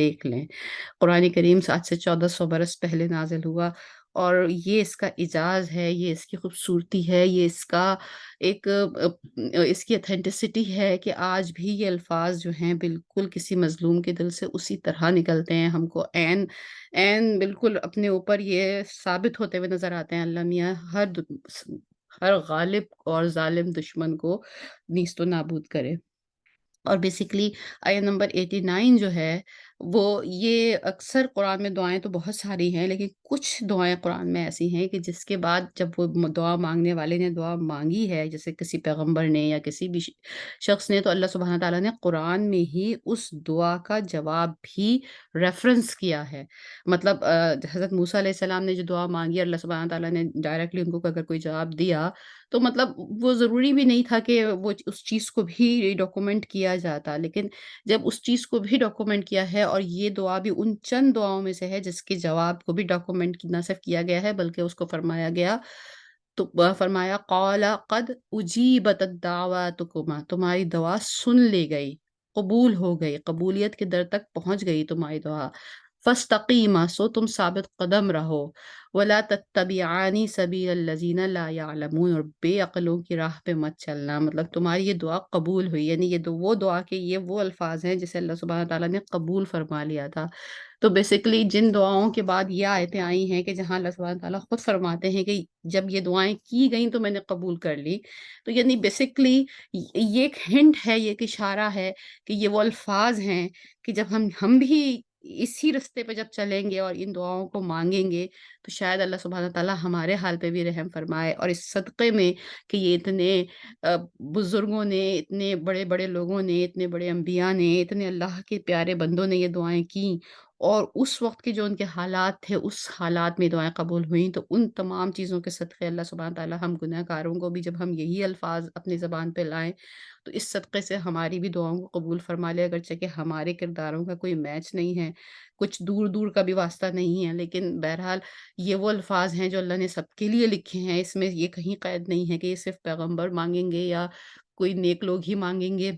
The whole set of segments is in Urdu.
دیکھ لیں۔ قرآن کریم آج سے 1400 برس پہلے نازل ہوا، اور یہ اس کا اعجاز ہے، یہ اس کی خوبصورتی ہے، یہ اس کا ایک اس کی اتھینٹسٹی ہے کہ آج بھی یہ الفاظ جو ہیں بالکل کسی مظلوم کے دل سے اسی طرح نکلتے ہیں، ہم کو عین عین بالکل اپنے اوپر یہ ثابت ہوتے ہوئے نظر آتے ہیں۔ اللہ میاں ہر غالب اور ظالم دشمن کو نیست و نابود کرے۔ اور بیسیکلی آیت نمبر 89 جو ہے وہ یہ اکثر قرآن میں دعائیں تو بہت ساری ہیں، لیکن کچھ دعائیں قرآن میں ایسی ہیں کہ جس کے بعد جب وہ دعا مانگنے والے نے دعا مانگی ہے، جیسے کسی پیغمبر نے یا کسی بھی شخص نے، تو اللہ سبحانہ تعالیٰ نے قرآن میں ہی اس دعا کا جواب بھی ریفرنس کیا ہے۔ مطلب حضرت موسیٰ علیہ السلام نے جو دعا مانگی، اللہ سبحانہ تعالیٰ نے ڈائریکٹلی ان کو اگر کوئی جواب دیا، تو مطلب وہ ضروری بھی نہیں تھا کہ وہ اس چیز کو بھی ڈاکومنٹ کیا جاتا، لیکن جب اس چیز کو بھی ڈاکومنٹ کیا ہے، اور یہ دعا بھی ان چند دعاؤں میں سے ہے جس کے جواب کو بھی ڈاکومنٹ نہ صرف کیا گیا ہے بلکہ اس کو فرمایا گیا، تو فرمایا قال قد اجیبت الدعواتکما، تمہاری دعا سن لی گئی، قبول ہو گئی، قبولیت کے در تک پہنچ گئی تمہاری دعا، فاستقیما، سو تم ثابت قدم رہو، ولا تتبعانی سبیل الذین لا یعلمون، اور بے عقلوں کی راہ پہ مت چلنا۔ مطلب تمہاری یہ دعا قبول ہوئی، یعنی یہ وہ دعا کے یہ وہ الفاظ ہیں جسے اللہ سبحانہ تعالیٰ نے قبول فرما لیا تھا۔ تو بیسیکلی جن دعاؤں کے بعد یہ آیتیں آئی ہیں کہ جہاں اللہ سبحانہ تعالیٰ خود فرماتے ہیں کہ جب یہ دعائیں کی گئیں تو میں نے قبول کر لی، تو یعنی بیسیکلی یہ ایک ہنٹ ہے، یہ ایک اشارہ ہے کہ یہ وہ الفاظ ہیں کہ جب ہم بھی اسی رستے پہ جب چلیں گے اور ان دعاؤں کو مانگیں گے، تو شاید اللہ سبحانہ تعالیٰ ہمارے حال پہ بھی رحم فرمائے، اور اس صدقے میں کہ یہ اتنے بزرگوں نے، اتنے بڑے بڑے لوگوں نے، اتنے بڑے انبیاء نے، اتنے اللہ کے پیارے بندوں نے یہ دعائیں کیں، اور اس وقت کے جو ان کے حالات تھے اس حالات میں دعائیں قبول ہوئیں، تو ان تمام چیزوں کے صدقے اللہ سبحانہ تعالیٰ ہم گناہ گاروں کو بھی جب ہم یہی الفاظ اپنی زبان پہ لائیں، تو اس صدقے سے ہماری بھی دعاؤں کو قبول فرما لے، اگرچہ کہ ہمارے کرداروں کا کوئی میچ نہیں ہے، کچھ دور دور کا بھی واسطہ نہیں ہے، لیکن بہرحال یہ وہ الفاظ ہیں جو اللہ نے سب کے لیے لکھے ہیں، اس میں یہ کہیں قید نہیں ہے کہ یہ صرف پیغمبر مانگیں گے یا کوئی نیک لوگ ہی مانگیں گے۔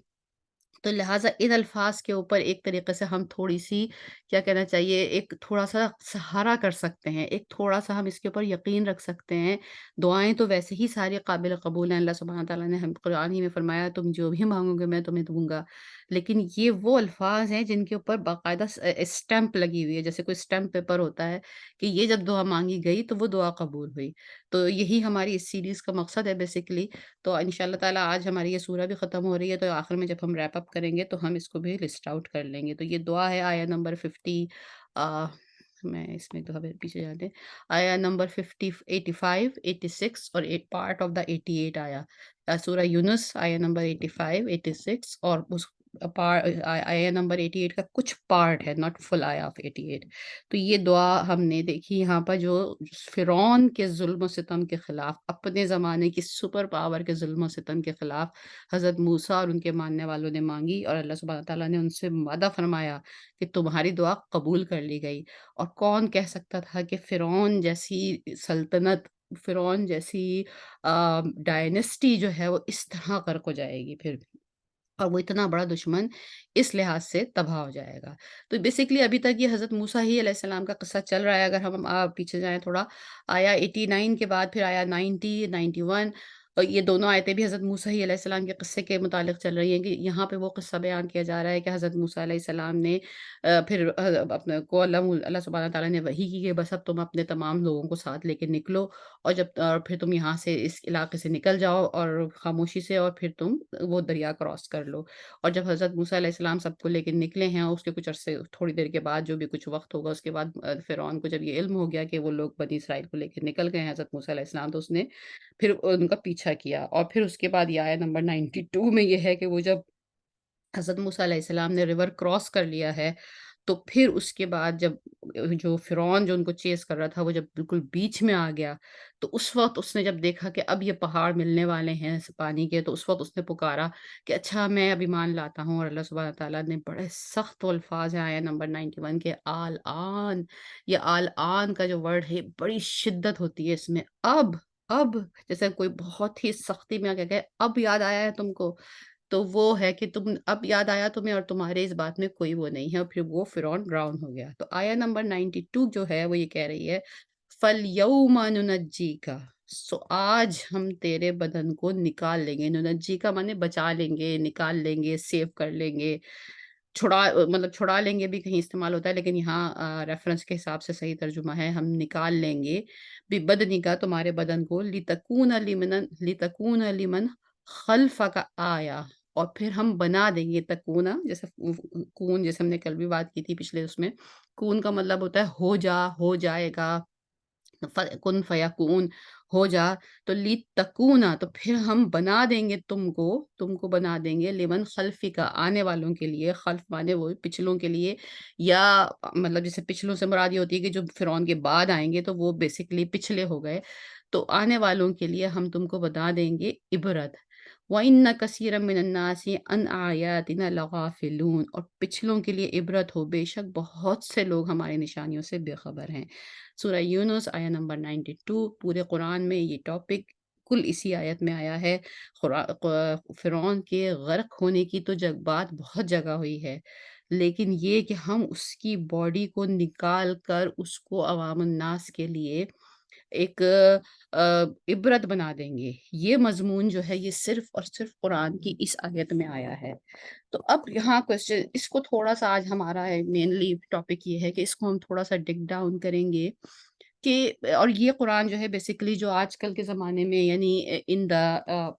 تو لہٰذا ان الفاظ کے اوپر ایک طریقے سے ہم تھوڑی سی، کیا کہنا چاہیے، ایک تھوڑا سا سہارا کر سکتے ہیں، ایک تھوڑا سا ہم اس کے اوپر یقین رکھ سکتے ہیں۔ دعائیں تو ویسے ہی ساری قابل قبول ہیں، اللہ سبحانہ تعالیٰ نے ہم قرآن ہی میں فرمایا تم جو بھی مانگو گے میں تمہیں دوں گا، لیکن یہ وہ الفاظ ہیں جن کے اوپر باقاعدہ اسٹیمپ لگی ہوئی ہے، جیسے کوئی اسٹیمپ پیپر ہوتا ہے کہ یہ جب دعا مانگی گئی تو وہ دعا قبول ہوئی۔ تو یہی ہماری اس سیریز کا مقصد ہے بیسیکلی۔ تو انشاءاللہ تعالیٰ آج ہماری یہ سورہ بھی ختم ہو رہی ہے، تو آخر میں جب ہم ریپ اپ کریں گے تو ہم اس کو بھی لسٹ آؤٹ کر لیں گے۔ تو یہ دعا ہے آیا نمبر 50، آ، میں اس میں تو پیچھے جاتے ہیں، آیا نمبر 50، 85، 86 اور ایک پارٹ آف دا 88 آیا، سورہ یونس آیا نمبر 85، 86 اور اس آیا نمبر 88 کا کچھ پارٹ ہے، ناٹ فل آیا آف 88۔ تو یہ دعا ہم نے دیکھی یہاں پر، جو فرعون کے ظلم و ستم کے خلاف، اپنے زمانے کی سپر پاور کے ظلم و ستم کے خلاف حضرت موسیٰ اور ان کے ماننے والوں نے مانگی، اور اللہ سبحانہ تعالیٰ نے ان سے وعدہ فرمایا کہ تمہاری دعا قبول کر لی گئی۔ اور کون کہہ سکتا تھا کہ فرعون جیسی سلطنت، فرعون جیسی ڈائنسٹی جو ہے وہ اس طرح غرق ہو جائے گی پھر، اور وہ اتنا بڑا دشمن اس لحاظ سے تباہ ہو جائے گا۔ تو بیسیکلی ابھی تک یہ حضرت موسیٰ ہی علیہ السلام کا قصہ چل رہا ہے۔ اگر ہم پیچھے جائیں تھوڑا، آیا 89 کے بعد پھر آیا 90، 91، اور یہ دونوں آیتیں بھی حضرت موسیٰ ہی علیہ السلام کے قصے کے متعلق چل رہی ہیں، کہ یہاں پہ وہ قصہ بیان کیا جا رہا ہے کہ حضرت موسیٰ علیہ السلام نے پھر اپنے کو اللہ سبحانہ تعالیٰ نے وحی کی کہ بس اب تم اپنے تمام لوگوں کو ساتھ لے کے نکلو، اور پھر تم یہاں سے اس علاقے سے نکل جاؤ اور خاموشی سے، اور پھر تم وہ دریا کراس کر لو۔ اور جب حضرت موسیٰ علیہ السلام سب کو لے کے نکلے ہیں، اور اس کے کچھ عرصے، تھوڑی دیر کے بعد، جو بھی کچھ وقت ہوگا اس کے بعد، فرعون کو جب یہ علم ہو گیا کہ وہ لوگ بنی اسرائیل کو لے کے نکل گئے ہیں حضرت موسیٰ علیہ السلام، تو اس نے پھر ان کا پیچھا کیا، اور پھر اس کے بعد یہ آیا نمبر 92 میں یہ ہے کہ وہ جب حضرت موسیٰ علیہ السلام نے ریور کراس کر لیا ہے، تو پھر اس کے بعد جب جو فرعون جو ان کو چیز کر رہا تھا وہ جب بالکل بیچ میں آ گیا، تو اس وقت اس نے جب دیکھا کہ اب یہ پہاڑ ملنے والے ہیں اس پانی کے، تو اس وقت اس نے پکارا کہ اچھا میں اب ایمان لاتا ہوں، اور اللہ سبحانہ تعالیٰ نے بڑے سخت الفاظ ہیں آیا نمبر 91 کے، آل آن، یہ آل آن کا جو ورڈ ہے بڑی شدت ہوتی ہے اس میں، اب جیسے کوئی بہت ہی سختی میں آ کے کہ اب یاد آیا ہے تم کو، تو وہ ہے کہ تم اب یاد آیا تمہیں اور تمہارے اس بات میں کوئی وہ نہیں ہے، اور پھر وہ فرعون ڈراؤن ہو گیا۔ تو آیا نمبر 92 جو ہے وہ یہ کہہ رہی ہے فَالْيَوْمَ نُنَجِّيكَ، سو آج ہم تیرے بدن کو نکال لیں گے، ننجی کا معنی بچا لیں گے، نکال لیں گے، سیو کر لیں گے، مطلب چھڑا لیں گے بھی کہیں استعمال ہوتا ہے، لیکن یہاں ریفرنس کے حساب سے صحیح ترجمہ ہے ہم نکال لیں گے بِبَدْنِکَ تمہارے بدن کو لِتَكُونَ لِمَنْ خَلْفَكَ آیَةً، اور پھر ہم بنا دیں گے تکونا، جیسے کون، جیسے ہم نے کل بھی بات کی تھی پچھلے اس میں، کون کا مطلب ہوتا ہے ہو جا، ہو جائے گا، کن فیکون، ہو جا، تو لی تکونا تو پھر ہم بنا دیں گے تم کو بنا دیں گے لمن خلفی کا آنے والوں کے لیے، خلف مانے وہ پچھلوں کے لیے، یا مطلب جیسے پچھلوں سے مراد یہ ہوتی ہے کہ جو فرعون کے بعد آئیں گے تو وہ بیسیکلی پچھلے ہو گئے، تو آنے والوں کے لیے ہم تم کو بتا دیں گے عبرت۔ وَإِنَّ كَثِيرًا مِّنَ النَّاسِ عَنْ آيَاتِنَا لَغَافِلُونَ، اور پچھلوں کے لیے عبرت ہو، بے شک بہت سے لوگ ہماری نشانیوں سے بے خبر ہیں۔ سورہ یونس آیا نمبر 92، پورے قرآن میں یہ ٹاپک کل اسی آیت میں آیا ہے۔ فرعون کے غرق ہونے کی تو بات بہت جگہ ہوئی ہے، لیکن یہ کہ ہم اس کی باڈی کو نکال کر اس کو عوام الناس کے لیے ایک عبرت بنا دیں گے، یہ مضمون جو ہے یہ صرف اور صرف قرآن کی اس آیت میں آیا ہے۔ تو اب یہاں کوشچن اس کو تھوڑا سا آج ہمارا مینلی ٹاپک یہ ہے کہ اس کو ہم تھوڑا سا ڈگ ڈاؤن کریں گے کہ، اور یہ قرآن جو ہے بیسیکلی جو آج کل کے زمانے میں یعنی ان دا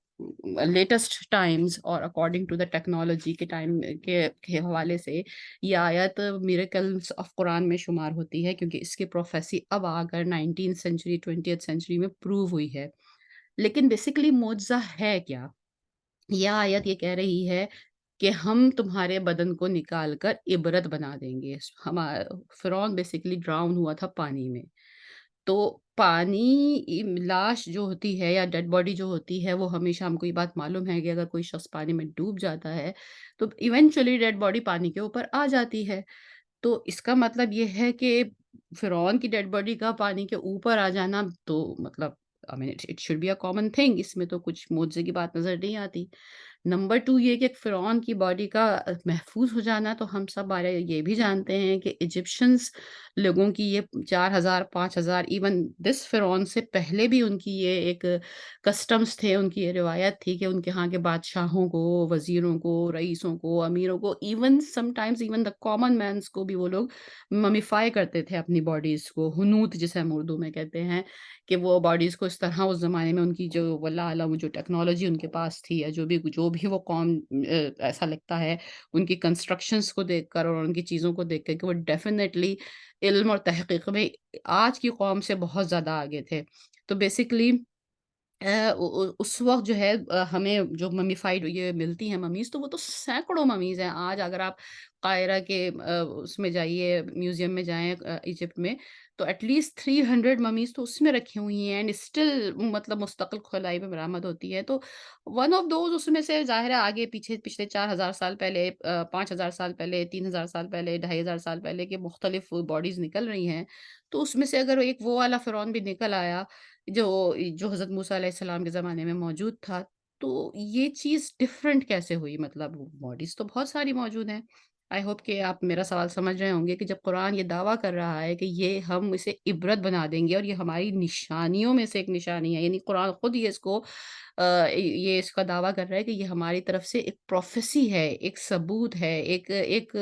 لیٹسٹ ٹائمز اور اکارڈنگ ٹو دا ٹیکنالوجی کے ٹائم کے حوالے سے یہ آیت میریکلس آف قرآن میں شمار ہوتی ہے، کیونکہ اس کی پروفیسی اب آ کر 19 سینچری 20th سینچری میں پروو ہوئی ہے۔ لیکن بیسیکلی معجزہ ہے کیا؟ یہ آیت یہ کہہ رہی ہے کہ ہم تمہارے بدن کو نکال کر عبرت بنا دیں گے۔ فرعون بیسیکلی ڈراؤن ہوا تھا پانی میں، تو پانی لاش جو ہوتی ہے یا ڈیڈ باڈی جو ہوتی ہے وہ ہمیشہ ہم کو یہ بات معلوم ہے کہ اگر کوئی شخص پانی میں ڈوب جاتا ہے تو ایونچولی ڈیڈ باڈی پانی کے اوپر آ جاتی ہے۔ تو اس کا مطلب یہ ہے کہ فرعون کی ڈیڈ باڈی کا پانی کے اوپر آ جانا تو مطلب I mean, it should be a common thing، اس میں تو کچھ معجزے کی بات نظر نہیں آتی۔ نمبر 2 یہ کہ فرعون کی باڈی کا محفوظ ہو جانا، تو ہم سب بارے یہ بھی جانتے ہیں کہ ایجپشنز لوگوں کی یہ 4000 5000 ایون دس فرعون سے پہلے بھی ان کی یہ ایک کسٹمز تھے، ان کی یہ روایت تھی کہ ان کے ہاں کے بادشاہوں کو، وزیروں کو، رئیسوں کو، امیروں کو، even some times even the common means کو بھی وہ لوگ ممیفائی کرتے تھے اپنی باڈیز کو، ہنوت جسے ہم اردو میں کہتے ہیں، کہ وہ باڈیز کو اس طرح اس زمانے میں ان کی جو واللہ اعلم جو ٹیکنالوجی ان کے پاس تھی یا جو بھی وہ قوم ایسا لگتا ہے ان کی کنسٹرکشنز کو دیکھ کر اور ان کی چیزوں کو دیکھ کر کہ وہ ڈیفینیٹلی علم اور تحقیق میں آج کی قوم سے بہت زیادہ آگے تھے۔ تو بیسیکلی اس وقت جو ہے ہمیں جو ممیفائڈ یہ ملتی ہیں ممیز، تو وہ تو سینکڑوں ممیز ہیں۔ آج اگر آپ قاہرہ کے اس میں جائیے، میوزیم میں جائیں ایجپٹ میں، تو ایٹ لیسٹ 300 ممیز تو اس میں رکھی ہوئی ہیں اینڈ اسٹل مطلب مستقل کھلائی میں برآمد ہوتی ہے۔ تو ون آف دوز اس میں سے ظاہر ہے آگے پیچھے پچھلے 4000 سال پہلے، 5000 سال پہلے، 3000 سال پہلے، 2500 سال پہلے کے مختلف باڈیز نکل رہی ہیں، تو اس میں سے اگر ایک وہ والا فرعون بھی نکل آیا جو جو حضرت موسیٰ علیہ السلام کے زمانے میں موجود تھا، تو یہ چیز ڈفرینٹ کیسے ہوئی؟ مطلب باڈیز تو بہت ساری موجود ہیں۔ آئی ہوپ کہ آپ میرا سوال سمجھ رہے ہوں گے کہ جب قرآن یہ دعویٰ کر رہا ہے کہ یہ ہم اسے عبرت بنا دیں گے اور یہ ہماری نشانیوں میں سے ایک نشانی ہے، یعنی قرآن خود یہ اس کو یہ اس کا دعویٰ کر رہا ہے کہ یہ ہماری طرف سے ایک پروفیسی ہے، ایک ثبوت ہے، ایک ایک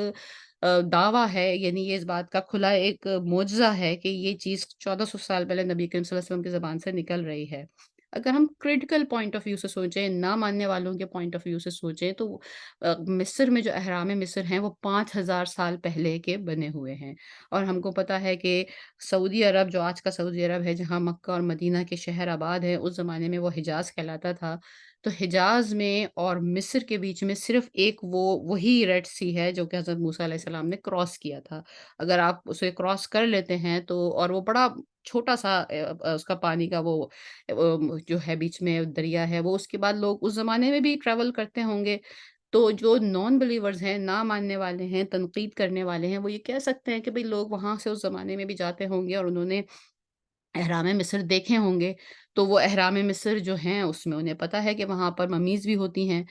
دعویٰ ہے، یعنی یہ اس بات کا کھلا ایک معجزہ ہے کہ یہ چیز 1400 سال پہلے نبی کریم صلی اللہ علیہ وسلم کی زبان سے نکل رہی ہے۔ اگر ہم کریٹیکل پوائنٹ آف ویو سے سوچیں، نہ ماننے والوں کے پوائنٹ آف ویو سے سوچیں، تو مصر میں جو اہرام مصر ہیں وہ 5000 سال پہلے کے بنے ہوئے ہیں، اور ہم کو پتہ ہے کہ سعودی عرب جو آج کا سعودی عرب ہے، جہاں مکہ اور مدینہ کے شہر آباد ہیں، اس زمانے میں وہ حجاز کہلاتا تھا۔ تو حجاز میں اور مصر کے بیچ میں صرف ایک وہی ریڈ سی ہے جو کہ حضرت موسیٰ علیہ السلام نے کراس کیا تھا۔ اگر آپ اسے کراس کر لیتے ہیں تو، اور وہ بڑا چھوٹا سا اس کا پانی کا وہ جو ہے بیچ میں دریا ہے، وہ اس کے بعد لوگ اس زمانے میں بھی ٹریول کرتے ہوں گے، تو جو نان بلیورز ہیں، نہ ماننے والے ہیں، تنقید کرنے والے ہیں، وہ یہ کہہ سکتے ہیں کہ بھئی لوگ وہاں سے اس زمانے میں بھی جاتے ہوں گے اور انہوں نے احرام مصر دیکھے ہوں گے، تو وہ احرام مصر جو ہیں اس میں انہیں پتہ ہے کہ وہاں پر ممیز بھی ہوتی ہیں۔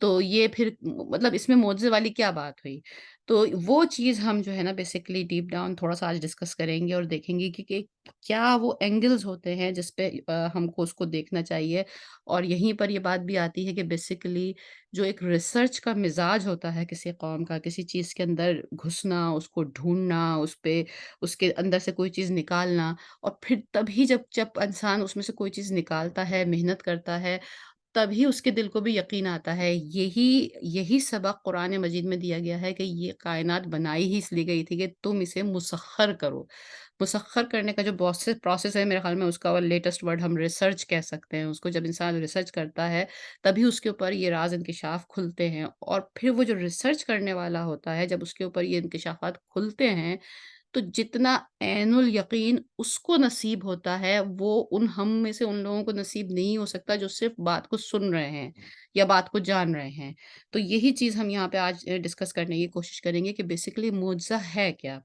تو یہ پھر مطلب اس میں معجزے والی کیا بات ہوئی؟ تو وہ چیز ہم جو ہے نا بیسیکلی ڈیپ ڈاؤن تھوڑا-سا آج ڈسکس کریں گے اور دیکھیں گے کہ کیا وہ اینگلز ہوتے ہیں جس پہ ہم کو اس کو دیکھنا چاہیے، اور یہیں پر یہ بات بھی آتی ہے کہ بیسیکلی جو ایک ریسرچ کا مزاج ہوتا ہے کسی قوم کا، کسی چیز کے اندر گھسنا، اس کو ڈھونڈنا، اس پہ اس کے اندر سے کوئی چیز نکالنا، اور پھر تبھی جب جب انسان اس میں سے کوئی چیز نکالتا ہے، محنت کرتا ہے، تبھی اس کے دل کو بھی یقین آتا ہے۔ یہی سبق قرآن مجید میں دیا گیا ہے کہ یہ کائنات بنائی ہی اس لیے گئی تھی کہ تم اسے مسخر کرو۔ مسخر کرنے کا جو پروسیس ہے، میرے خیال میں اس کا لیٹسٹ ورڈ ہم ریسرچ کہہ سکتے ہیں۔ اس کو جب انسان ریسرچ کرتا ہے، تبھی اس کے اوپر یہ راز انکشاف کھلتے ہیں، اور پھر وہ جو ریسرچ کرنے والا ہوتا ہے، جب اس کے اوپر یہ انکشافات کھلتے ہیں، تو جتنا عین الیقین اس کو نصیب ہوتا ہے، وہ ہم میں سے ان لوگوں کو نصیب نہیں ہو سکتا جو صرف بات کو سن رہے ہیں یا بات کو جان رہے ہیں۔ تو یہی چیز ہم یہاں پہ آج ڈسکس کرنے کی کوشش کریں گے کہ بیسیکلی معجزہ ہے کیا؟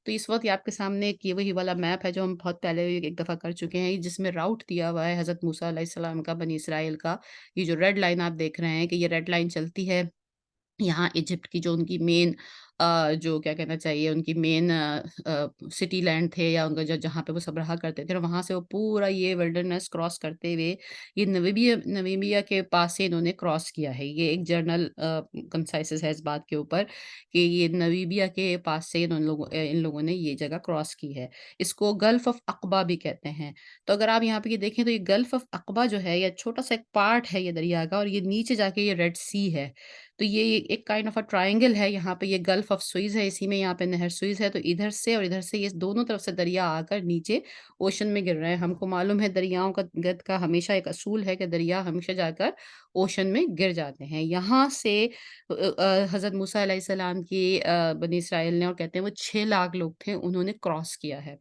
تو اس وقت یہ آپ کے سامنے ایک یہ وہی والا میپ ہے جو ہم بہت پہلے ایک دفعہ کر چکے ہیں، جس میں راؤٹ دیا ہوا ہے حضرت موسیٰ علیہ السلام کا، بنی اسرائیل کا۔ یہ جو ریڈ لائن آپ دیکھ رہے ہیں کہ یہ ریڈ لائن چلتی ہے یہاں ایجپٹ کی، جو ان کی مین جو کیا کہنا چاہیے، ان کی مین سٹی لینڈ تھے، یا ان کا جہاں پہ وہ سب رہا کرتے تھے، اور وہاں سے وہ پورا یہ ولڈرنیس کراس کرتے ہوئے یہ نمیبیا کے پاس سے انہوں نے کراس کیا ہے۔ یہ ایک جرنل کنسائسس ہے اس بات کے اوپر کہ یہ نمیبیا کے پاس سے ان لوگوں نے یہ جگہ کراس کی ہے۔ اس کو گلف آف عقبہ بھی کہتے ہیں۔ تو اگر آپ یہاں پہ یہ دیکھیں تو یہ گلف آف عقبہ جو ہے، یہ چھوٹا سا ایک پارٹ ہے یہ دریا کا، اور یہ نیچے جا کے یہ ریڈ سی ہے۔ تو یہ ایک کائنڈ آف ٹرائنگل ہے، یہاں پہ یہ گلف آف سوئز ہے، اسی میں یہاں پہ نہر سوئز ہے، تو ادھر سے اور ادھر سے یہ دونوں طرف سے دریا آ کر نیچے اوشن میں گر رہے ہیں۔ ہم کو معلوم ہے دریاؤں کا گد کا ہمیشہ ایک اصول ہے کہ دریا ہمیشہ جا کر اوشن میں گر جاتے ہیں۔ یہاں سے حضرت موسیٰ علیہ السلام کی بنی اسرائیل نے، اور کہتے ہیں وہ 6 لاکھ لوگ تھے، انہوں نے کراس کیا ہے۔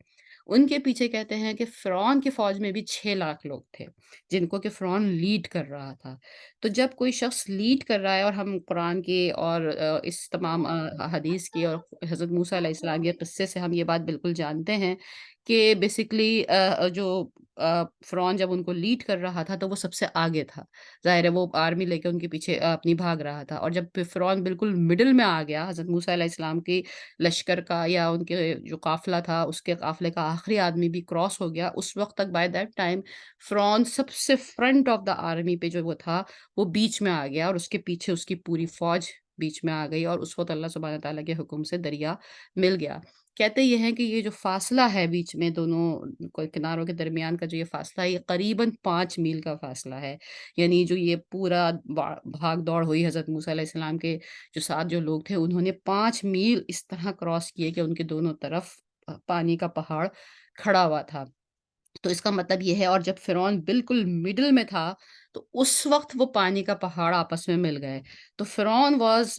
ان کے پیچھے کہتے ہیں کہ فرعون کی فوج میں بھی 6 لاکھ لوگ تھے، جن کو کہ فرعون لیڈ کر رہا تھا۔ تو جب کوئی شخص لیڈ کر رہا ہے، اور ہم قرآن کی اور اس تمام حدیث کی اور حضرت موسیٰ علیہ السلام کے قصے سے ہم یہ بات بالکل جانتے ہیں کہ بیسیکلی جو فرعون جب ان کو لیڈ کر رہا تھا تو وہ سب سے آگے تھا۔ ظاہر ہے وہ آرمی لے کے ان کے پیچھے اپنی بھاگ رہا تھا، اور جب پھر فرعون بالکل مڈل میں آ گیا حضرت موسیٰ علیہ السلام کی لشکر کا، یا ان کے جو قافلہ تھا اس کے قافلے کا آخری آدمی بھی کراس ہو گیا، اس وقت تک بائی دیٹ ٹائم فرعون سب سے فرنٹ آف دا آرمی پہ جو وہ تھا، وہ بیچ میں آ گیا، اور اس کے پیچھے اس کی پوری فوج بیچ میں آ گئی، اور اس وقت اللہ سبحانہ تعالیٰ کے حکم سے دریا مل گیا۔ کہتے یہ ہیں کہ یہ جو فاصلہ ہے بیچ میں دونوں کناروں کے درمیان کا، جو یہ فاصلہ ہے، یہ قریباً 5 میل کا فاصلہ ہے۔ یعنی جو یہ پورا بھاگ دوڑ ہوئی حضرت موسیٰ علیہ السلام کے جو ساتھ جو لوگ تھے، انہوں نے 5 میل اس طرح کراس کیے کہ ان کے دونوں طرف پانی کا پہاڑ کھڑا ہوا تھا۔ تو اس کا مطلب یہ ہے، اور جب فرعون بالکل مڈل میں تھا، تو اس وقت وہ پانی کا پہاڑ آپس میں مل گئے۔ تو فرعون was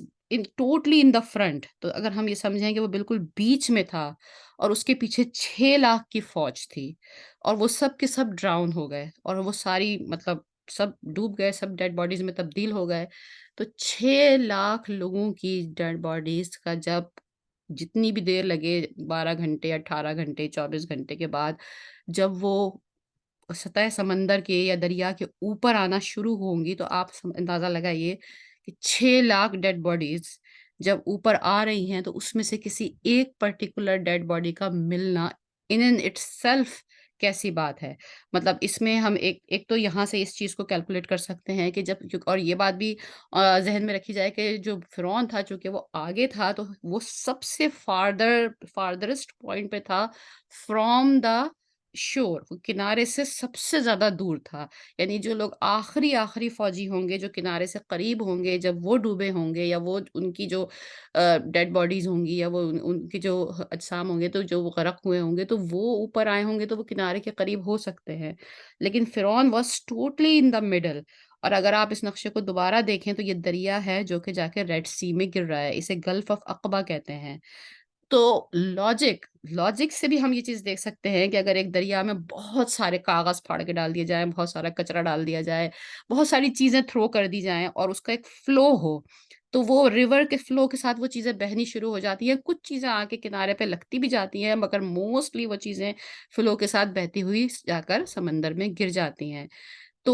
totally in the front, تو اگر ہم یہ سمجھیں کہ وہ بالکل بیچ میں تھا، اور اس کے پیچھے 6 لاکھ کی فوج تھی، اور وہ سب کے سب ڈراؤن ہو گئے، اور وہ ساری مطلب سب ڈوب گئے، سب ڈیڈ باڈیز میں تبدیل ہو گئے۔ تو 6 لاکھ لوگوں کی ڈیڈ باڈیز کا جب جتنی بھی دیر لگے، 12 گھنٹے، 18 گھنٹے، 24 گھنٹے کے بعد، جب وہ سطح سمندر کے یا دریا کے اوپر آنا شروع ہوں گی، تو آپ اندازہ لگائیے کہ 6 لاکھ ڈیڈ باڈیز جب اوپر آ رہی ہیں، تو اس میں سے کسی ایک پرٹیکولر ڈیڈ باڈی کا ملنا ان اینڈ اٹ سیلف کیسی بات ہے۔ مطلب اس میں ہم ایک تو یہاں سے اس چیز کو کیلکولیٹ کر سکتے ہیں کہ اور یہ بات بھی ذہن میں رکھی جائے کہ جو فرعون تھا، چونکہ وہ آگے تھا، تو وہ سب سے فاردرسٹ پوائنٹ پہ تھا فرام دا شور، وہ کنارے سے سب سے زیادہ دور تھا۔ یعنی جو لوگ آخری فوجی ہوں گے، جو کنارے سے قریب ہوں گے، جب وہ ڈوبے ہوں گے، یا وہ ان کی جو ڈیڈ باڈیز ہوں گی، یا وہ ان کی جو اجسام ہوں گے، تو جو وہ غرق ہوئے ہوں گے، تو وہ اوپر آئے ہوں گے، تو وہ کنارے کے قریب ہو سکتے ہیں۔ لیکن فرعون was totally in the middle. اور اگر آپ اس نقشے کو دوبارہ دیکھیں تو یہ دریا ہے جو کہ جا کے ریڈ سی میں گر رہا ہے، اسے گلف آف عقبہ کہتے ہیں۔ تو لاجک سے بھی ہم یہ چیز دیکھ سکتے ہیں کہ اگر ایک دریا میں بہت سارے کاغذ پھاڑ کے ڈال دیے جائیں، بہت سارا کچرا ڈال دیا جائے، بہت ساری چیزیں تھرو کر دی جائیں، اور اس کا ایک فلو ہو، تو وہ ریور کے فلو کے ساتھ وہ چیزیں بہنی شروع ہو جاتی ہیں۔ کچھ چیزیں آ کے کنارے پہ لگتی بھی جاتی ہیں، مگر موسٹلی وہ چیزیں فلو کے ساتھ بہتی ہوئی جا کر سمندر میں گر جاتی ہیں۔ تو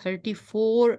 34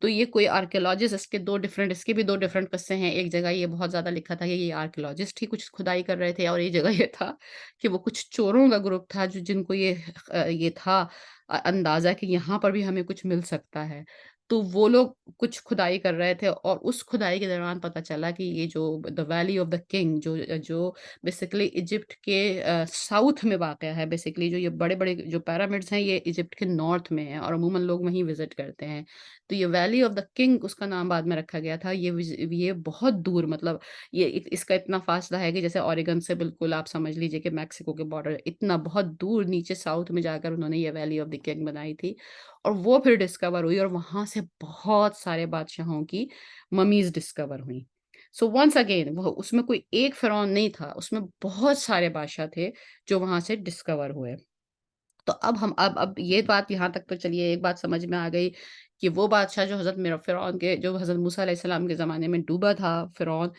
تو یہ کوئی آرکیولوجسٹ، اس کے بھی 2 ڈفرنٹ قصے ہیں۔ ایک جگہ یہ بہت زیادہ لکھا تھا کہ یہ آرکیولوجسٹ ہی کچھ کھدائی کر رہے تھے، اور ایک جگہ یہ تھا کہ وہ کچھ چوروں کا گروپ تھا جن کو یہ تھا اندازہ کہ یہاں پر بھی ہمیں کچھ مل سکتا ہے۔ تو وہ لوگ کچھ کھدائی کر رہے تھے، اور اس کھدائی کے دوران پتہ چلا کہ یہ جو دی ویلی آف دی کنگ، جو بیسیکلی ایجپٹ کے ساؤتھ میں واقع ہے، بیسیکلی جو یہ بڑے-بڑے جو پیرامڈس ہیں یہ ایجپٹ کے نارتھ میں ہیں، اور عموماً لوگ وہیں وزٹ کرتے ہیں۔ تو یہ ویلی آف دی کنگ اس کا نام بعد میں رکھا گیا تھا۔ یہ بہت دور، مطلب اس کا اتنا فاصلہ ہے کہ جیسے اوریگن سے بالکل آپ سمجھ لیجیے کہ میکسیکو کے بارڈر، اتنا بہت دور نیچے ساؤتھ میں جا کر انہوں نے یہ ویلی آف دی کنگ بنائی تھی، اور وہ پھر ڈسکور ہوئی، اور وہاں سے بہت سارے بادشاہوں کی ممیز ڈسکور ہوئیں۔ سو ونس اگین وہ اس میں کوئی ایک فرعون نہیں تھا، اس میں بہت سارے بادشاہ تھے جو وہاں سے ڈسکور ہوئے۔ تو اب یہ بات یہاں تک تو چلیے ایک بات سمجھ میں آ گئی کہ وہ بادشاہ جو حضرت فرعون کے، جو حضرت موسیٰ علیہ السلام کے زمانے میں ڈوبا تھا فرعون،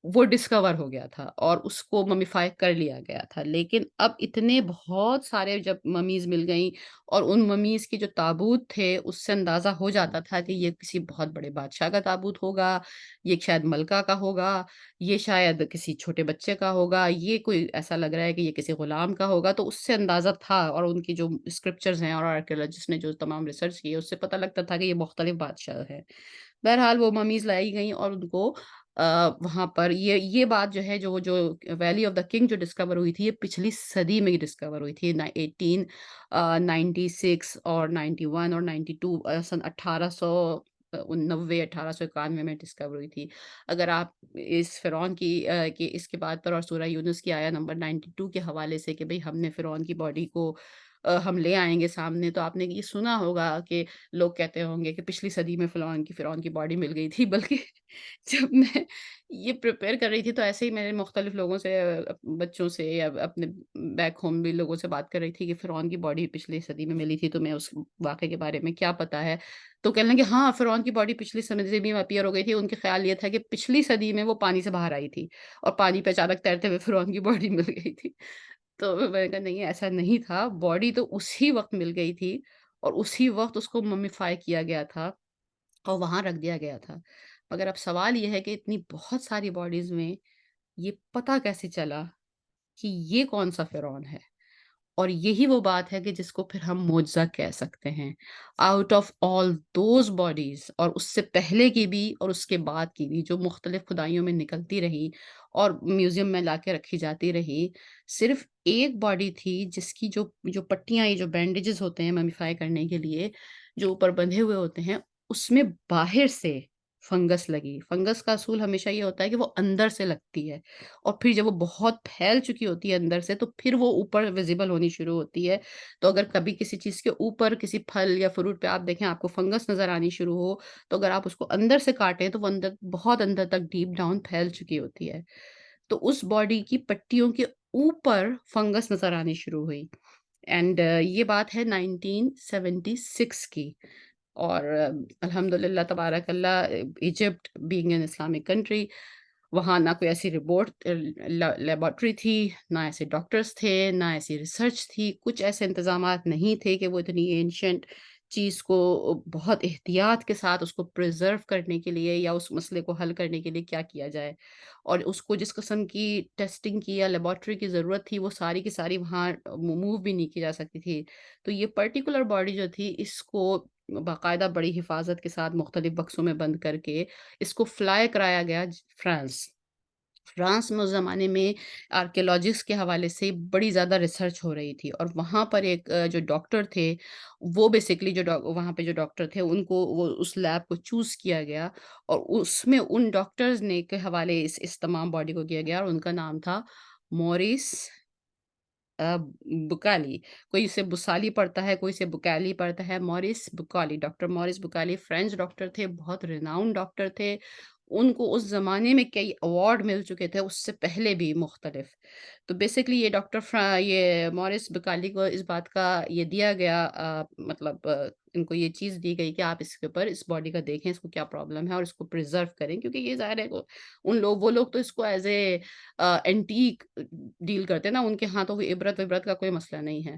وہ ڈسکور ہو گیا تھا اور اس کو ممیفائی کر لیا گیا تھا۔ لیکن اب اتنے بہت سارے جب ممیز مل گئیں، اور ان ممیز کے جو تابوت تھے اس سے اندازہ ہو جاتا تھا کہ یہ کسی بہت بڑے بادشاہ کا تابوت ہوگا، یہ شاید ملکہ کا ہوگا، یہ شاید کسی چھوٹے بچے کا ہوگا، یہ کوئی ایسا لگ رہا ہے کہ یہ کسی غلام کا ہوگا۔ تو اس سے اندازہ تھا، اور ان کی جو اسکرپچرز ہیں اور آرکیولوجسٹ نے جو تمام ریسرچ کی ہے اس سے پتہ لگتا تھا کہ یہ مختلف بادشاہ ہے۔ بہرحال وہ ممیز لائی گئیں، اور ان کو وہاں پر یہ بات جو ہے، جو ویلی آف دا کنگ جو ڈسکور ہوئی تھی، یہ پچھلی صدی میں ہی ڈسکور ہوئی تھی، 1896 اور 91 اور 92، سن 1890 1891 میں ڈسکور ہوئی تھی۔ اگر آپ اس فرعون کی اس کے بعد پر، اور سورہ یونس کی آیا نمبر 92 کے حوالے سے کہ بھئی ہم نے فرعون کی باڈی کو ہم لے آئیں گے سامنے، تو آپ نے یہ سنا ہوگا کہ لوگ کہتے ہوں گے کہ پچھلی صدی میں فرعون کی باڈی مل گئی تھی، بلکہ جب میں یہ پریپیئر کر رہی تھی تو ایسے ہی میں نے مختلف لوگوں سے، بچوں سے یا اپنے بیک ہوم بھی لوگوں سے بات کر رہی تھی کہ فرعون کی باڈی پچھلی صدی میں ملی تھی، تو میں اس واقعے کے بارے میں کیا پتا ہے؟ تو کہنے لگے ہاں فرعون کی باڈی پچھلی صدی میں اپیئر ہو گئی تھی۔ ان کے خیال یہ تھا کہ پچھلی صدی میں وہ پانی سے باہر آئی تھی، اور پانی پہ اچانک تیرتے ہوئے فرعون کی باڈی مل گئی تھی۔ تو میں نے کہا نہیں، ایسا نہیں تھا، باڈی تو اسی وقت مل گئی تھی، اور اسی وقت اس کو ممیفائی کیا گیا تھا اور وہاں رکھ دیا گیا تھا۔ مگر اب سوال یہ ہے کہ اتنی بہت ساری باڈیز میں یہ پتہ کیسے چلا کہ یہ کون-سا فرعون ہے؟ اور یہی وہ بات ہے کہ جس کو پھر ہم معجزہ کہہ سکتے ہیں۔ Out of all those bodies, اور اس سے پہلے کی بھی اور اس کے بعد کی بھی جو مختلف کھدائیوں میں نکلتی رہی اور میوزیم میں لا کے رکھی جاتی رہی، صرف ایک باڈی تھی جس کی جو پٹیاں، یہ جو بینڈیجز ہوتے ہیں ممیفائی کرنے کے لیے، جو اوپر بندھے ہوئے ہوتے ہیں، اس میں باہر سے فنگس لگی۔ فنگس کا اصول ہمیشہ یہ ہوتا ہے کہ وہ اندر سے لگتی ہے، اور پھر جب وہ بہت پھیل چکی ہوتی ہے اندر سے، تو پھر وہ اوپر ویزیبل ہونی شروع ہوتی ہے۔ تو اگر کبھی کسی چیز کے اوپر، کسی پھل یا فروٹ پہ آپ دیکھیں آپ کو فنگس نظر آنی شروع ہو، تو اگر آپ اس کو اندر سے کاٹیں تو وہ بہت اندر تک ڈیپ ڈاؤن پھیل چکی ہوتی ہے۔ تو اس باڈی کی پٹیوں کے اوپر فنگس نظر آنی شروع ہوئی، اینڈ یہ بات ہے 1976 کی۔ اور الحمدللہ تبارک اللہ، Egypt being an Islamic country, وہاں نہ کوئی ایسی رپورٹ لیبارٹری تھی، نہ ایسے ڈاکٹرز تھے، نہ ایسی ریسرچ تھی، کچھ ایسے انتظامات نہیں تھے کہ وہ اتنی اینشنٹ چیز کو بہت احتیاط کے ساتھ اس کو پرزرو کرنے کے لیے یا اس مسئلے کو حل کرنے کے لیے کیا کیا جائے، اور اس کو جس قسم کی ٹیسٹنگ کی یا لیبارٹری کی ضرورت تھی وہ ساری کی ساری وہاں موو بھی نہیں کی جا سکتی تھی۔ تو یہ پرٹیکولر باڈی جو تھی، اس کو باقاعدہ بڑی حفاظت کے ساتھ مختلف بکسوں میں بند کر کے اس کو فلائی کرایا گیا فرانس۔ فرانس میں اس زمانے میں آرکیولوجسٹ کے حوالے سے بڑی زیادہ ریسرچ ہو رہی تھی، اور وہاں پر ایک جو ڈاکٹر تھے، وہ بیسکلی وہاں پہ جو ڈاکٹر تھے ان کو وہ اس لیب کو چوز کیا گیا، اور اس میں ان ڈاکٹرز نے کے حوالے اس تمام باڈی کو کیا گیا، اور ان کا نام تھا موریس آ، بکالی۔ کوئی اسے بسالی پڑھتا ہے، کوئی اسے بکالی پڑھتا ہے، Maurice Bucaille, doctor Maurice Bucaille French doctor تھے، بہت ریناؤنڈ ڈاکٹر تھے۔ ان کو اس زمانے میں کئی ایوارڈ مل چکے تھے، اس سے پہلے بھی مختلف۔ تو بیسکلی یہ یہ موریس بکالی کو اس بات کا یہ دیا گیا، مطلب ان کو یہ چیز دی گئی کہ آپ اس کے اوپر اس باڈی کا دیکھیں، اس کو کیا پرابلم ہے، اور اس کو پرزرو کریں، کیونکہ یہ ظاہر ہے کہ وہ لوگ تو اس کو ایز اے اینٹیک ڈیل کرتے ہیں نا، ان کے ہاں تو وہ عبرت وبرت کا کوئی مسئلہ نہیں ہے۔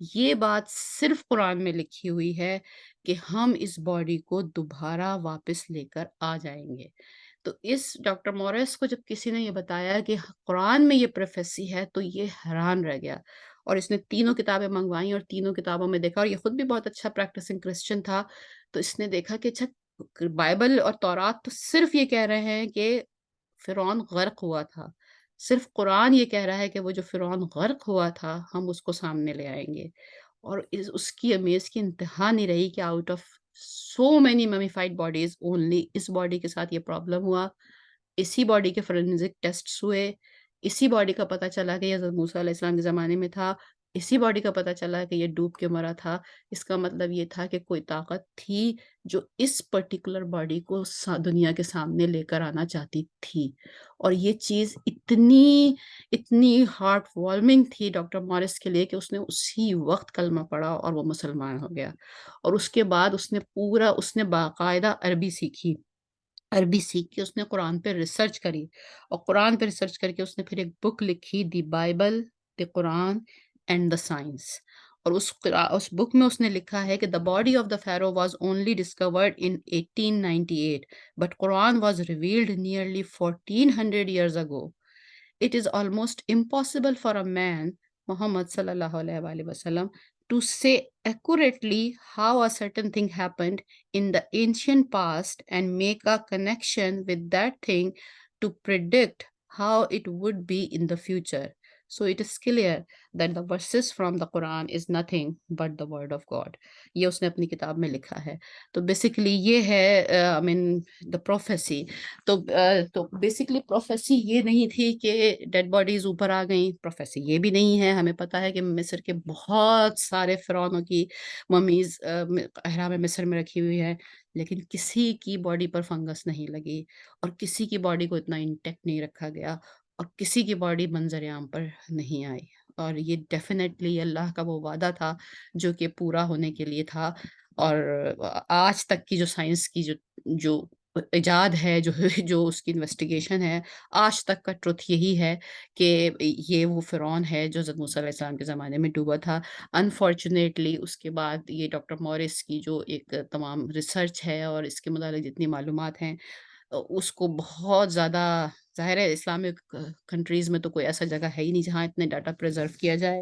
یہ بات صرف قرآن میں لکھی ہوئی ہے کہ ہم اس باڈی کو دوبارہ واپس لے کر آ جائیں گے۔ تو اس ڈاکٹر مورس کو جب کسی نے یہ بتایا کہ قرآن میں یہ پروفیسی ہے تو یہ حیران رہ گیا، اور اس نے تینوں کتابیں منگوائیں اور تینوں کتابوں میں دیکھا، اور یہ خود بھی بہت اچھا پریکٹسنگ کرسچن تھا، تو اس نے دیکھا کہ اچھا بائبل اور تورات تو صرف یہ کہہ رہے ہیں کہ فرعون غرق ہوا تھا، صرف قرآن یہ کہہ رہا ہے کہ وہ جو فرعون غرق ہوا تھا ہم اس کو سامنے لے آئیں گے۔ اور اس کی امیز کی انتہا نہیں رہی کہ out of so many mummified bodies only اس باڈی کے ساتھ یہ پرابلم ہوا، اسی باڈی کے فورینزک ٹیسٹس ہوئے، اسی باڈی کا پتہ چلا کہ یہ حضرت موسیٰ علیہ السلام کے زمانے میں تھا، اسی باڈی کا پتہ چلا کہ یہ ڈوب کے مرا تھا۔ اس کا مطلب یہ تھا کہ کوئی طاقت تھی جو اس پرٹیکولر باڈی کو دنیا کے سامنے لے کر آنا چاہتی تھی، اور یہ چیز اتنی ہارٹ وارمنگ تھی ڈاکٹر مورس کے لیے کہ اس نے اسی وقت کلمہ پڑھا اور وہ مسلمان ہو گیا، اور اس کے بعد اس نے باقاعدہ عربی سیکھی، عربی سیکھ کے اس نے قرآن پہ ریسرچ کری، اور قرآن پہ ریسرچ کر کے اس نے پھر ایک بک لکھی، the Bible, the Quran and the science. اور اس بک میں اس نے لکھا ہے کہ the body of the pharaoh was only discovered in 1898 but Quran was revealed nearly 1400 years ago. It is almost impossible for a man, Muhammad sallallahu alaihi wa alihi wasallam, to say accurately how a certain thing happened in the ancient past and make a connection with that thing to predict how it would be in the future. So it is clear that the verses from the Quran is nothing but the word of God. یہ اس نے اپنی کتاب میں لکھا ہے۔ تو بیسیکلی یہ ہے I mean the prophecy. تو بیسیکلی پروفیسی یہ نہیں تھی کہ ڈیڈ باڈیز اوپر آ گئیں، پروفیسی یہ بھی نہیں ہے، ہمیں پتہ ہے کہ مصر کے بہت سارے فرعونوں کی ممیز احرام مصر میں رکھی ہوئی ہیں، لیکن کسی کی باڈی پر فنگس نہیں لگی، اور کسی کی باڈی کو اتنا انٹیکٹ نہیں رکھا گیا، اور کسی کی باڈی منظر عام پر نہیں آئی، اور یہ ڈیفینیٹلی اللہ کا وہ وعدہ تھا جو کہ پورا ہونے کے لیے تھا۔ اور آج تک کی جو سائنس کی جو ایجاد ہے، جو اس کی انویسٹیگیشن ہے، آج تک کا ٹروتھ یہی ہے کہ یہ وہ فرعون ہے جو حضرت موسیٰ علیہ السلام کے زمانے میں ڈوبا تھا۔ انفارچونیٹلی اس کے بعد یہ ڈاکٹر مورس کی جو ایک تمام ریسرچ ہے اور اس کے متعلق جتنی معلومات ہیں، اس کو بہت زیادہ، ظاہر ہے اسلامک کنٹریز میں تو کوئی ایسا جگہ ہے ہی نہیں جہاں اتنے ڈاٹا پریزرو کیا جائے،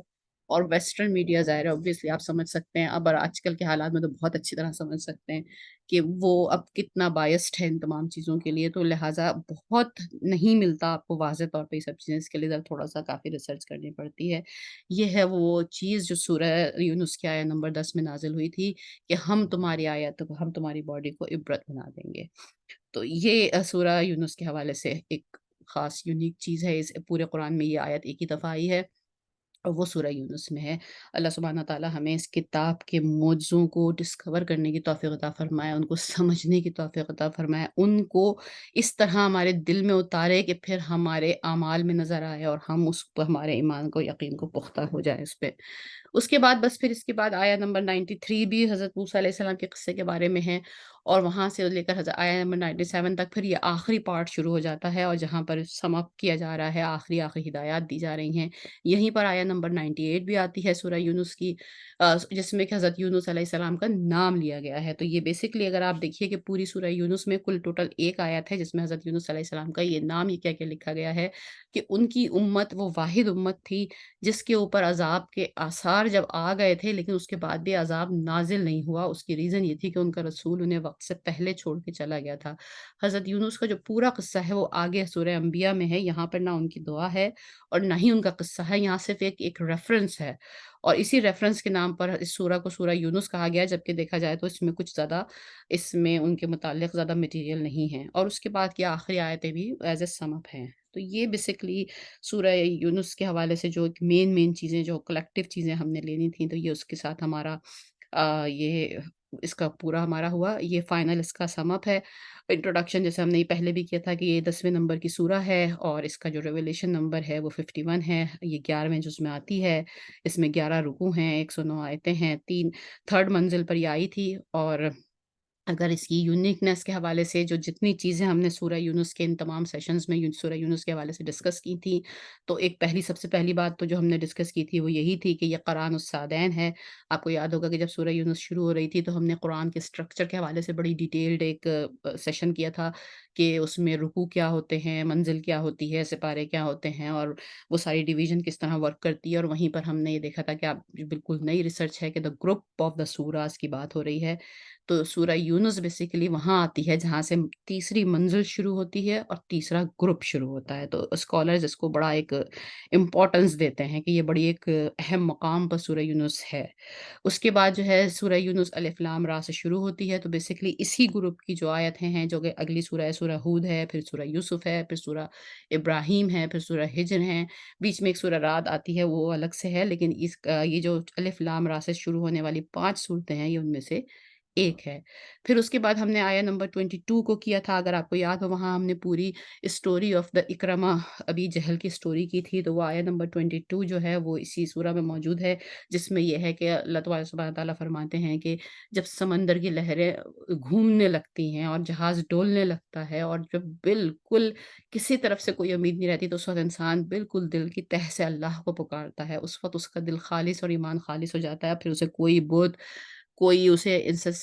اور ویسٹرن میڈیا ظاہر ہے obviously آپ سمجھ سکتے ہیں اب، اور آج کل کے حالات میں تو بہت اچھی طرح سمجھ سکتے ہیں کہ وہ اب کتنا بائسڈ ہے ان تمام چیزوں کے لیے، تو لہٰذا بہت نہیں ملتا آپ کو واضح طور پہ یہ سب چیزیں، اس کے لیے ذرا تھوڑا سا کافی ریسرچ کرنی پڑتی ہے۔ یہ ہے وہ چیز جو سورہ یونس کی آیت نمبر 10 میں نازل ہوئی تھی کہ ہم تمہاری آیت کو، ہم تمہاری باڈی کو عبرت بنا دیں گے۔ تو یہ سورہ یونس کے حوالے سے ایک خاص یونیک چیز ہے، اس پورے قرآن میں یہ آیت ایک ہی دفعہ آئی ہے، اور وہ سورہ یونس میں ہے۔ اللہ سبحانہ تعالیٰ ہمیں اس کتاب کے معجزوں کو ڈسکور کرنے کی توفیق عطا فرمائے، ان کو سمجھنے کی توفیق عطا فرمائے، ان کو اس طرح ہمارے دل میں اتارے کہ پھر ہمارے اعمال میں نظر آئے، اور ہم اس پر ہمارے ایمان کو، یقین کو پختہ ہو جائے اس پہ۔ اس کے بعد بس پھر اس کے بعد آیا نمبر 93 بھی حضرت موسیٰ علیہ السلام کے قصے کے بارے میں ہے، اور وہاں سے لے کر آیا نمبر 97 تک پھر یہ آخری پارٹ شروع ہو جاتا ہے، اور جہاں پر سم اپ کیا جا رہا ہے، آخری ہدایات دی جا رہی ہیں۔ یہیں پر آیا نمبر 98 بھی آتی ہے سورہ یونس کی، جس میں کہ حضرت یونس علیہ السلام کا نام لیا گیا ہے۔ تو یہ بیسکلی اگر آپ دیکھیے کہ پوری سورہ یونس میں کل ٹوٹل ایک آیت ہے جس میں حضرت یونس علیہ السلام کا یہ نام یہ کیا کیا لکھا گیا ہے کہ ان کی امت وہ واحد امت تھی جس کے اوپر عذاب کے آثار جب آ گئے تھے لیکن اس کے بعد بھی عذاب نازل نہیں ہوا۔ اس کی ریزن یہ تھی کہ ان کا رسول انہیں وقت سے پہلے چھوڑ کے چلا گیا تھا۔ حضرت یونس کا جو پورا قصہ ہے وہ آگے سورہ انبیاء میں ہے، یہاں پر نہ ان کی دعا ہے اور نہ ہی ان کا قصہ ہے، یہاں صرف ایک ریفرنس ہے، اور اسی ریفرنس کے نام پر اس سورہ کو سورہ یونس کہا گیا، جبکہ دیکھا جائے تو اس میں کچھ زیادہ، اس میں ان کے متعلق زیادہ مٹیریل نہیں ہے، اور اس کے بعد کی آخری آیتیں بھی ایز اے سم اپ ہیں۔ تو یہ بیسکلی سورہ یونس کے حوالے سے جو مین چیزیں، جو کلیکٹیو چیزیں ہم نے لینی تھیں، تو یہ اس کے ساتھ ہمارا یہ اس کا پورا ہمارا ہوا، یہ فائنل اس کا سم اپ ہے۔ انٹروڈکشن جیسے ہم نے یہ پہلے بھی کیا تھا کہ یہ 10ویں نمبر کی سورہ ہے، اور اس کا جو ریویلیشن نمبر ہے وہ 51 ہے، یہ 11ویں جز میں آتی ہے، اس میں 11 رکوع ہیں، 109 آیتیں ہیں، تھرڈ منزل پر یہ آئی تھی، اور اگر اس کی یونیکنیس کے حوالے سے جو جتنی چیزیں ہم نے سورہ یونس کے ان تمام سیشنز میں سورہ یونس کے حوالے سے ڈسکس کی تھیں، تو ایک سب سے پہلی بات تو جو ہم نے ڈسکس کی تھی وہ یہی تھی کہ یہ قرآن السادین ہے۔ آپ کو یاد ہوگا کہ جب سورہ یونس شروع ہو رہی تھی تو ہم نے قرآن کے اسٹرکچر کے حوالے سے بڑی ڈیٹیلڈ ایک سیشن کیا تھا کہ اس میں رکوع کیا ہوتے ہیں، منزل کیا ہوتی ہے، سپارے کیا ہوتے ہیں، اور وہ ساری ڈویژن کس طرح ورک کرتی ہے۔ اور وہیں پر ہم نے یہ دیکھا تھا کہ آپ بالکل نئی ریسرچ ہے کہ دا گروپ آف دا سوراز کی بات ہو رہی ہے۔ تو سورہ یونس بیسیکلی وہاں آتی ہے جہاں سے تیسری منزل شروع ہوتی ہے اور تیسرا گروپ شروع ہوتا ہے۔ تو اسکالرز اس کو بڑا ایک امپورٹنس دیتے ہیں کہ یہ بڑی ایک اہم مقام پر سورہ یونس ہے۔ اس کے بعد جو ہے سورہ یونس الف لام را سے شروع ہوتی ہے، تو بیسیکلی اسی گروپ کی جو آیتیں ہیں جو کہ اگلی سورہ ہے، سورہ ہود ہے، پھر سورہ یوسف ہے، پھر سورہ ابراہیم ہے، پھر سورہ ہجر ہے، بیچ میں ایک سورہ رعد آتی ہے وہ الگ سے ہے، لیکن یہ جو الف لام را سے شروع ہونے والی 5 صورتیں ہیں یہ ان میں سے ایک ہے۔ پھر اس کے بعد ہم نے آیہ نمبر 22 کو کیا تھا، اگر آپ کو یاد ہو وہاں ہم نے پوری اسٹوری آف دا اکرمہ ابی جہل کی اسٹوری کی تھی، تو وہ آیہ نمبر 22 جو ہے وہ اسی سورہ میں موجود ہے، جس میں یہ ہے کہ اللہ تبارک سبحانہ تعالیٰ فرماتے ہیں کہ جب سمندر کی لہریں گھومنے لگتی ہیں اور جہاز ڈولنے لگتا ہے اور جب بالکل کسی طرف سے کوئی امید نہیں رہتی، تو اس وقت انسان بالکل دل کی تہ سے اللہ کو پکارتا ہے، اس وقت اس کا دل خالص اور ایمان خالص ہو جاتا ہے، پھر اسے کوئی بت، کوئی اسے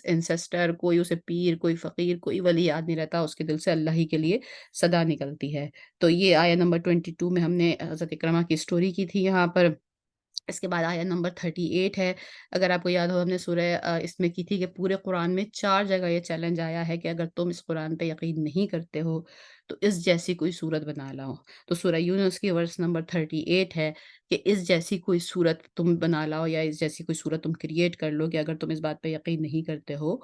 انسسٹر، کوئی اسے پیر، کوئی فقیر، کوئی ولی یاد نہیں رہتا، اس کے دل سے اللہ ہی کے لیے صدا نکلتی ہے۔ تو یہ آیہ نمبر 22 میں ہم نے حضرت اکرمہ کی اسٹوری کی تھی یہاں پر۔ اس کے بعد آیت نمبر 38 ہے، اگر آپ کو یاد ہو ہم نے سورہ اس میں کی تھی کہ پورے قرآن میں 4 جگہ یہ چیلنج آیا ہے کہ اگر تم اس قرآن پہ یقین نہیں کرتے ہو تو اس جیسی کوئی صورت بنا لاؤ۔ تو سورہ یونس کی ورس نمبر 38 ہے کہ اس جیسی کوئی صورت تم بنا لاؤ یا اس جیسی کوئی صورت تم کریٹ کر لو کہ اگر تم اس بات پہ یقین نہیں کرتے ہو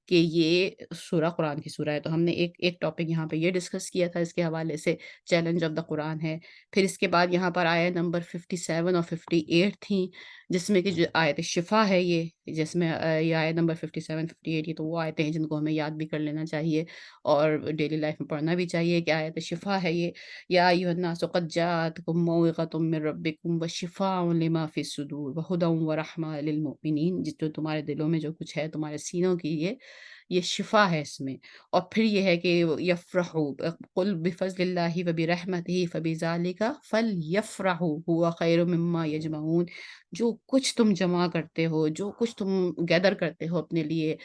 کہ یہ سورہ قرآن کی سورہ ہے۔ تو ہم نے ایک ٹاپک یہاں پہ یہ ڈسکس کیا تھا اس کے حوالے سے، چیلنج آف دا قرآن ہے۔ پھر اس کے بعد یہاں پر آیت نمبر 57 اور 58 تھیں، جس میں کہ جو آیت شفا ہے یہ، جس میں یہ آیت نمبر 57 58 یہ تو وہ آیتیں ہیں جن کو ہمیں یاد بھی کر لینا چاہیے اور ڈیلی لائف میں پڑھنا بھی چاہیے کہ آیت شفا ہے یہ، یا ایھا الناس قد جاءتکم موعظۃ من ربکم وشفاء لما فی الصدور وہدی ورحمۃ للمؤمنین، جو تمہارے دلوں میں جو کچھ ہے، تمہارے سینوں کی یہ شفا ہے اس میں۔ اور پھر یہ ہے کہ یفرحوا قل بفضل اللہ وبرحمتہ فبذالک فلیفرحوا هو خیر مما یجمعون، جو کچھ تم جمع کرتے ہو، جو کچھ تم گیدر کرتے ہو اپنے لیے،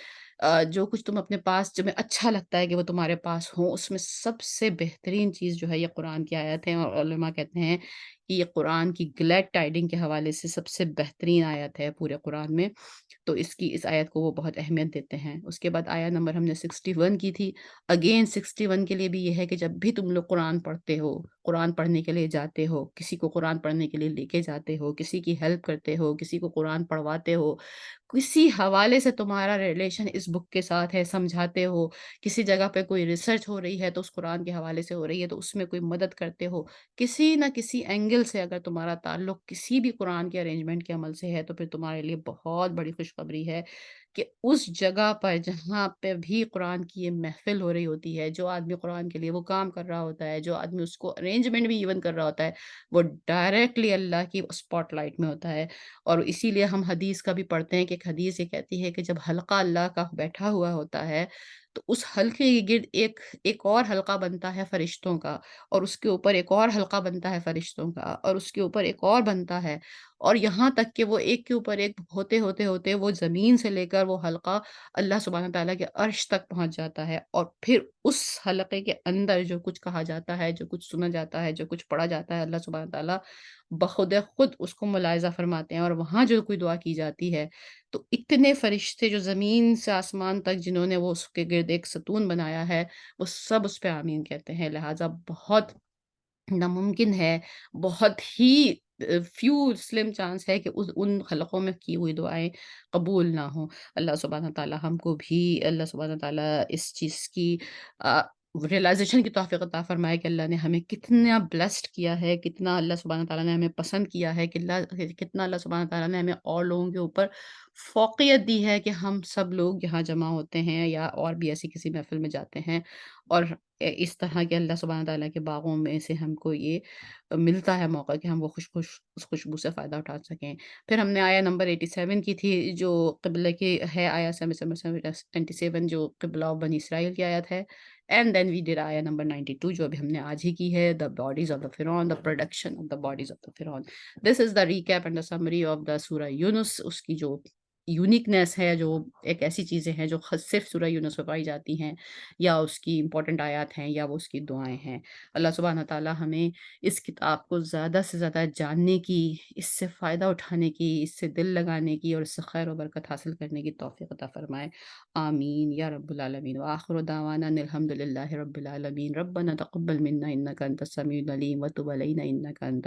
جو کچھ تم اپنے پاس تمہیں اچھا لگتا ہے کہ وہ تمہارے پاس ہو، اس میں سب سے بہترین چیز جو ہے یہ قرآن کی آیت ہے، اور علماء کہتے ہیں کہ یہ قرآن کی گلیڈ ٹائڈنگ کے حوالے سے سب سے بہترین آیت ہے پورے قرآن میں۔ تو اس آیت کو وہ بہت اہمیت دیتے ہیں۔ اس کے بعد آیت نمبر ہم نے 61 کی تھی، اگین 61 کے لیے بھی یہ ہے کہ جب بھی تم لوگ قرآن پڑھتے ہو، قرآن پڑھنے کے لیے جاتے ہو، کسی کو قرآن پڑھنے کے لیے لے کے جاتے ہو، کسی کی ہیلپ کرتے ہو، کسی کو قرآن پڑھواتے ہو، کسی حوالے سے تمہارا ریلیشن اس بک کے ساتھ ہے، سمجھاتے ہو، کسی جگہ پہ کوئی ریسرچ ہو رہی ہے تو اس قرآن کے حوالے سے ہو رہی ہے تو اس میں کوئی مدد کرتے ہو، کسی نہ کسی اینگل سے اگر تمہارا تعلق کسی بھی قرآن کے ارینجمنٹ کے عمل سے ہے تو پھر تمہارے لیے بہت بڑی خوشخبری ہے کہ اس جگہ پر جہاں پہ بھی قرآن کی یہ محفل ہو رہی ہوتی ہے، جو آدمی قرآن کے لیے وہ کام کر رہا ہوتا ہے، جو آدمی اس کو ارینجمنٹ بھی ایون کر رہا ہوتا ہے، وہ ڈائریکٹلی اللہ کی اسپاٹ لائٹ میں ہوتا ہے۔ اور اسی لیے ہم حدیث کا بھی پڑھتے ہیں کہ ایک حدیث یہ کہتی ہے کہ جب حلقہ اللہ کا بیٹھا ہوا ہوتا ہے تو اس حلقے کے گرد ایک اور حلقہ بنتا ہے فرشتوں کا، اور اس کے اوپر ایک اور حلقہ بنتا ہے فرشتوں کا، اور اس کے اوپر ایک اور بنتا ہے، اور یہاں تک کہ وہ ایک کے اوپر ایک ہوتے ہوتے ہوتے وہ زمین سے لے کر وہ حلقہ اللہ سبحانہ تعالیٰ کے عرش تک پہنچ جاتا ہے، اور پھر اس حلقے کے اندر جو کچھ کہا جاتا ہے، جو کچھ سنا جاتا ہے، جو کچھ پڑھا جاتا ہے، اللہ سبحانہ تعالیٰ بخود خود اس کو ملاحظہ فرماتے ہیں، اور وہاں جو کوئی دعا کی جاتی ہے تو اتنے فرشتے جو زمین سے آسمان تک جنہوں نے وہ اس کے گرد ایک ستون بنایا ہے، وہ سب اس پہ آمین کہتے ہیں۔ لہٰذا بہت ناممکن ہے، بہت ہی فیو سلم چانس ہے کہ ان حلقوں میں کی ہوئی دعائیں قبول نہ ہوں۔ اللہ سبحانہ تعالیٰ ہم کو بھی، اللہ سبحانہ تعالیٰ اس چیز کی ریئلائزیشن کی توفیق عطا فرمائے کہ اللہ نے ہمیں کتنا بلیسڈ کیا ہے، کتنا اللہ سبحانہ تعالیٰ نے ہمیں پسند کیا ہے، کتنا اللہ سبحانہ تعالیٰ نے ہمیں اور لوگوں کے اوپر فوقیت دی ہے کہ ہم سب لوگ یہاں جمع ہوتے ہیں یا اور بھی ایسی کسی محفل میں جاتے ہیں، اور اس طرح کے اللہ سبحانہ تعالیٰ کے باغوں میں سے ہم کو یہ ملتا ہے موقع کہ ہم وہ اس خوشبو سے فائدہ اٹھا سکیں۔ پھر ہم نے آیا نمبر 87 کی تھی جو قبلہ کی ہے، آیا 77 جو قبلہ بنی اسرائیل کی آیت ہے، اینڈ دین وی ڈیڈ آیا نمبر 92 جو ابھی ہم نے آج ہی کی ہے، دا باڈیز آف دا فرعون، the production of the bodies of the فرعون۔ This is the recap and the summary of the سورہ یونس۔ اس کی جو یونیکنیس ہے، جو ایک ایسی چیزیں ہیں جو صرف سورہ یونس میں پائی جاتی ہیں، یا اس کی امپورٹنٹ آیات ہیں، یا وہ اس کی دعائیں ہیں۔ اللہ سبحانہ تعالیٰ ہمیں اس کتاب کو زیادہ سے زیادہ جاننے کی، اس سے فائدہ اٹھانے کی، اس سے دل لگانے کی اور اس سے خیر و برکت حاصل کرنے کی توفیق عطا فرمائے۔ آمین یا رب العالمین، وآخر دعوانا ان الحمد للہ رب العالمین۔ ربنا تقبل منا انک انت السمیع العلیم وتب علینا انک انت